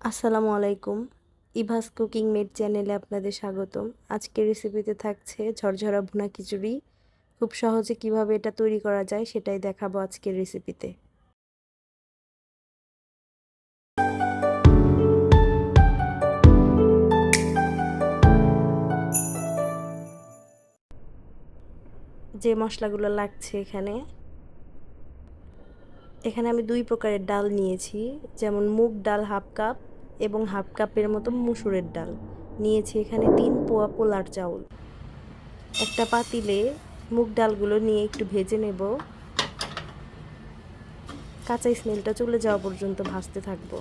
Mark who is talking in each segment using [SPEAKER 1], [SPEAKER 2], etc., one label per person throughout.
[SPEAKER 1] আসসালামু আলাইকুম। Eva's cooking made চ্যানেলে আপনাদের স্বাগতম। আজকের রেসিপিতে থাকছে ঝরঝরা ভুনা খিচুড়ি। খুব সহজে কিভাবে এটা তৈরি করা যায় সেটাই দেখাবো আজকের রেসিপিতে। যে মশলাগুলো লাগছে এখানে আমি 2 প্রকারের ডাল নিয়েছি, যেমন মুগ ডাল হাফ কাপ এবং হাফ কাপের মতো মসুরের ডাল নিয়েছি। এখানে 3 পোয়া পোলার চাউল। একটা পাতিলে মুগ ডালগুলো নিয়ে একটু ভেজে নেব। কাঁচা স্মেলটা চলে যাওয়া পর্যন্ত ভাজতে থাকবো।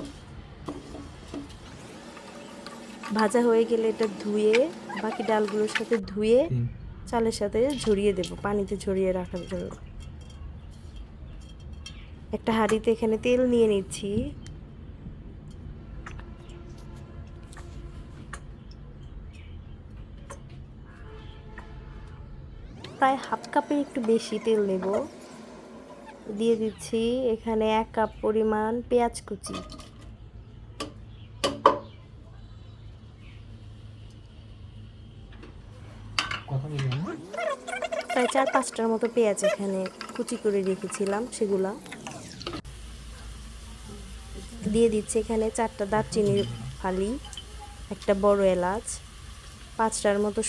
[SPEAKER 1] ভাজা হয়ে গেলে এটা ধুয়ে বাকি ডালগুলোর সাথে ধুয়ে চালের সাথে ঝরিয়ে দেব, পানিতে ঝরিয়ে রাখার জন্য। একটা হাঁড়িতে এখানে তেল নিয়ে নিচ্ছি। প্রায় হাফ কাপের একটু বেশি তেল নেব। দিয়ে দিচ্ছি এখানে 1 কাপ পরিমাণ পেঁয়াজ কুচি। প্রায় 4-5টার মতো পেঁয়াজ এখানে কুচি করে রেখেছিলাম, সেগুলা দিয়ে দিচ্ছি। এখানে 4টা দারচিনির ফালি, একটা বড় এলাচ, 5টার মতো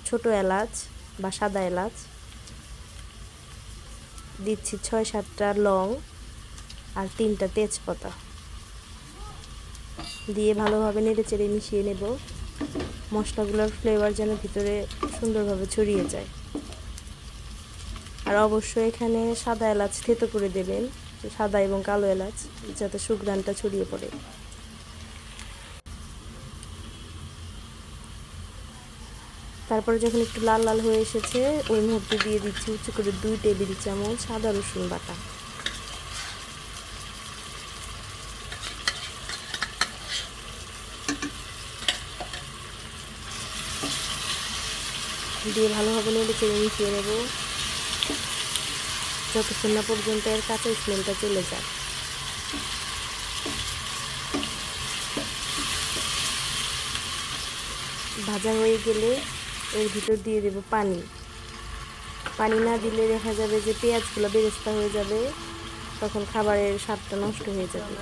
[SPEAKER 1] ছোট এলাচ বা সাদা এলাচ, দিচ্ছি 6-7টা লং আর 3টা তেজপাতা দিয়ে ভালোভাবে নেড়েচেড়ে মিশিয়ে নেব। মশলাগুলোর ফ্লেভার যেন ভিতরে সুন্দরভাবে ছড়িয়ে যায়। আর অবশ্যই এখানে সাদা এলাচ থেতো করে দেবেন, সাদা এবং কালো এলাচ, যাতে সুঘ্রাণটা ছড়িয়ে পড়ে। তারপরে যখন একটু লাল লাল হয়ে এসেছে, ওই মুহূর্তে দিয়ে দিচ্ছি উঁচু করে 2 টেবিল চামচ আদা রসুন বাটা। দিয়ে ভালোভাবে নেড়েচেড়ে মিশিয়ে নেব যতক্ষণ না পর্যন্ত এর কাঁচা স্মেলটা চলে যায়। ভাজা হয়ে গেলে এর ভিতর দিয়ে দেব পানি। পানি না দিলে দেখা যাবে যে পেঁয়াজগুলো বেরেস্তা হয়ে যাবে, তখন খাবারের স্বাদটা নষ্ট হয়ে যাবে।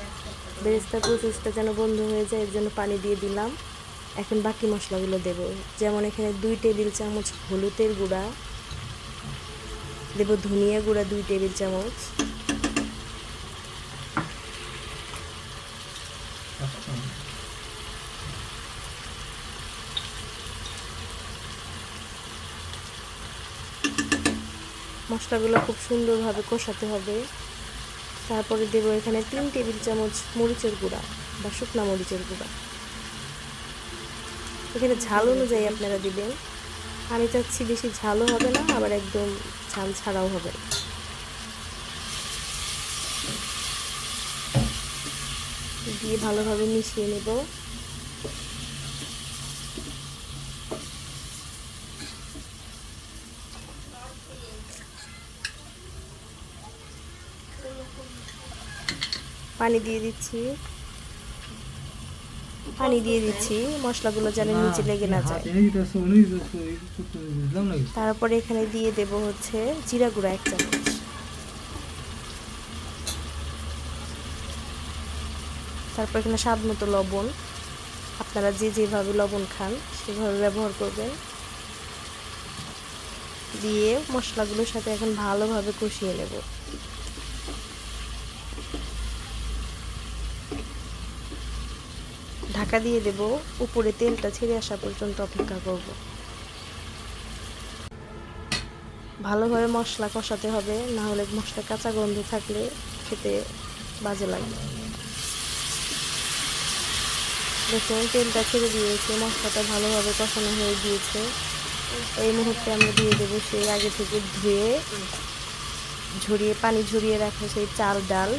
[SPEAKER 1] বেরেস্তার প্রসেসটা যেন বন্ধ হয়ে যায়, এর জন্য পানি দিয়ে দিলাম। এখন বাকি মশলাগুলো দেব, যেমন এখানে 2 টেবিল চামচ হলুদের গুঁড়া দেব, ধনিয়া গুঁড়া 2 টেবিল চামচ, মশলাগুলো খুব সুন্দরভাবে কষাতে হবে। তারপরে দেব এখানে 3 টেবিল চামচ মরিচের গুঁড়া বা শুকনা মরিচের গুঁড়া। এখানে ঝাল অনুযায়ী আপনারা দিবেন। আমি চাচ্ছি বেশি ঝালও হবে না, আবার একদম ঝাল ছাড়াও হবে না। দিয়ে ভালোভাবে মিশিয়ে নেব। পানি দিয়ে দিচ্ছি মশলাগুলো যেন নিচে লেগে না যায়। তারপরে এখানে দিয়ে দেব হচ্ছে জিরা গুঁড়া 1 চামচ। তারপর এখানে স্বাদ মতো লবণ, আপনারা যেভাবে লবণ খান সেভাবে ব্যবহার করবেন। দিয়ে মশলাগুলোর সাথে এখন ভালোভাবে কষিয়ে নেব। ঢাকা দিয়ে দেব, উপরে তেলটা ছেড়ে আসা পর্যন্ত অপেক্ষা করব। ভালোভাবে মশলা কষাতে হবে, না হলে মশলা কাঁচা গন্ধ থাকলে খেতে বাজে লাগবে। দেখুন তেলটা ছেড়ে দিয়েছে, মশলাটা ভালোভাবে কষানো হয়ে গিয়েছে। এই মুহূর্তে আমরা দিয়ে দেবো সেই আগে থেকে ধুয়ে পানি ঝরিয়ে রাখা সেই চাল ডাল।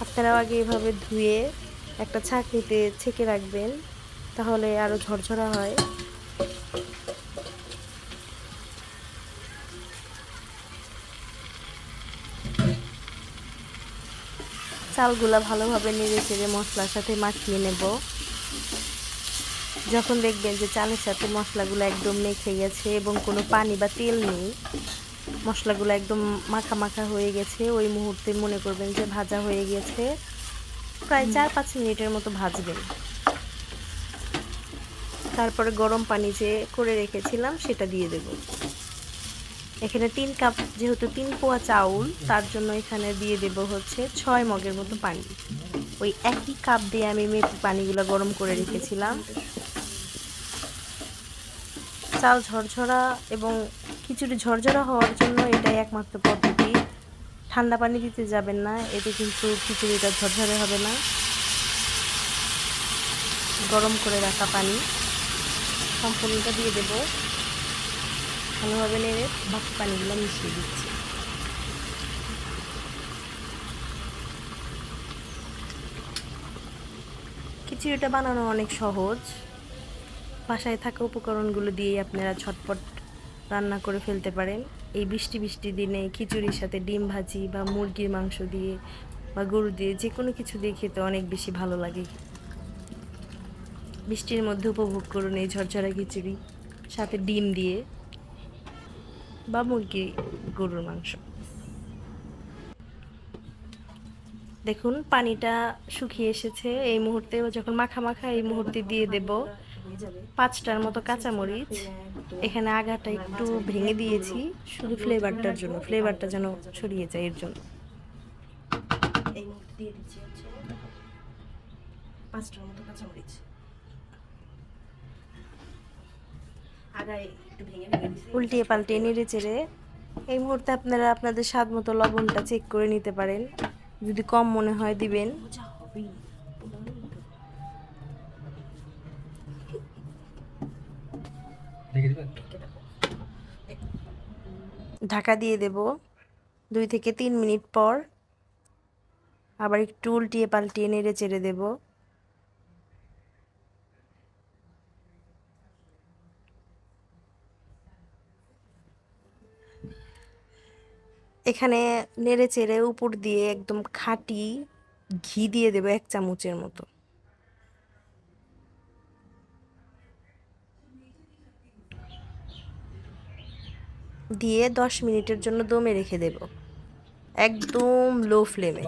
[SPEAKER 1] আপনারাও আগে এভাবে ধুয়ে একটা ছাঁকনিতে ছেঁকে রাখবেন, তাহলে আরও ঝরঝরা হয়। চালগুলা ভালোভাবে নেড়ে চেড়ে মশলার সাথে মাখিয়ে নেব। যখন দেখবেন যে চালের সাথে মশলাগুলো একদম মেখে গেছে এবং কোনো পানি বা তেল নেই, মশলাগুলো একদম মাখা মাখা হয়ে গেছে, ওই মুহূর্তে মনে করবেন যে ভাজা হয়ে গেছে। প্রায় 4-5 মিনিটের মতো ভাজবেন। তারপরে গরম পানি যে করে রেখেছিলাম সেটা দিয়ে দেব। এখানে 3 কাপ, যেহেতু 3 পোয়া চাউল, তার জন্য এখানে দিয়ে দেব হচ্ছে 6 মগের মতো পানি। ওই একই কাপ দিয়ে আমি মেপে পানিগুলো গরম করে রেখেছিলাম। চাল ঝরঝরা এবং খিচুড়ি ঝরঝরা হওয়ার জন্য এটাই একমাত্র পদ্ধতি। ঠান্ডা পানি দিতে যাবেন না, এতে কিন্তু খিচুড়িটা ঝরঝরে হবে না। গরম করে রাখা পানি সম্পূর্ণটা দিয়ে দেব। ভালোভাবে নেড়ে বাকি পানিগুলো মিশিয়ে দিচ্ছি। খিচুড়িটা বানানো অনেক সহজ। বাসায় থাকা উপকরণগুলো দিয়েই আপনারা ঝটপট রান্না করে ফেলতে পারেন। এই বৃষ্টি বৃষ্টি দিনে খিচুড়ির সাথে ডিম ভাজি বা মুরগির মাংস দিয়ে বা গরু দিয়ে যে কোনো কিছু দিয়ে খেতে অনেক বেশি ভালো লাগে। বৃষ্টির মধ্যে উপভোগ করুন এই ঝরঝরা খিচুড়ি, সাথে ডিম দিয়ে বা মুরগি গরুর মাংস। দেখুন পানিটা শুকিয়ে এসেছে। এই মুহূর্তে যখন মাখা মাখা, এই মুহূর্তে দিয়ে দেব 5টার মতো কাঁচামরিচ। এখানে আগাটা একটু ভেঙে দিয়েছি শুধু ফ্লেভারটার জন্য, ফ্লেভারটা যেন ছড়িয়ে যায় এর জন্য। এই মুহূর্তে দিয়ে দিচ্ছি হচ্ছে 5টার মতো কাঁচামরিচ। উল্টিয়ে পাল্টিয়ে নেড়ে চেড়ে এই মুহূর্তে আপনারা আপনাদের স্বাদ মতো লবণটা চেক করে নিতে পারেন। যদি কম মনে হয় দিবেন। ঢাকা দিয়ে দেব। 2 থেকে 3 মিনিট পর আবার একটু উল্টিয়ে পাল্টিয়ে নেড়ে চেড়ে দেব। এখানে নেড়ে চেড়ে উপর দিয়ে একদম খাঁটি ঘি দিয়ে দেব 1 চামচের মতো। দিয়ে 10 মিনিটের জন্য দমে রেখে দেব, একদম লো ফ্লেমে।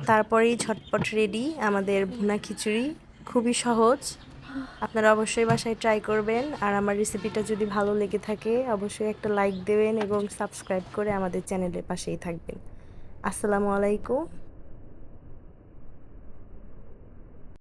[SPEAKER 1] তারপরেই ঝটপট রেডি আমাদের ভুনা খিচুড়ি। খুবই সহজ, আপনারা অবশ্যই বাসায় ট্রাই করবেন। আর আমার রেসিপিটা যদি ভালো লেগে থাকে অবশ্যই একটা লাইক দেবেন এবং সাবস্ক্রাইব করে আমাদের চ্যানেলের পাশেই থাকবেন। আসসালামু আলাইকুম।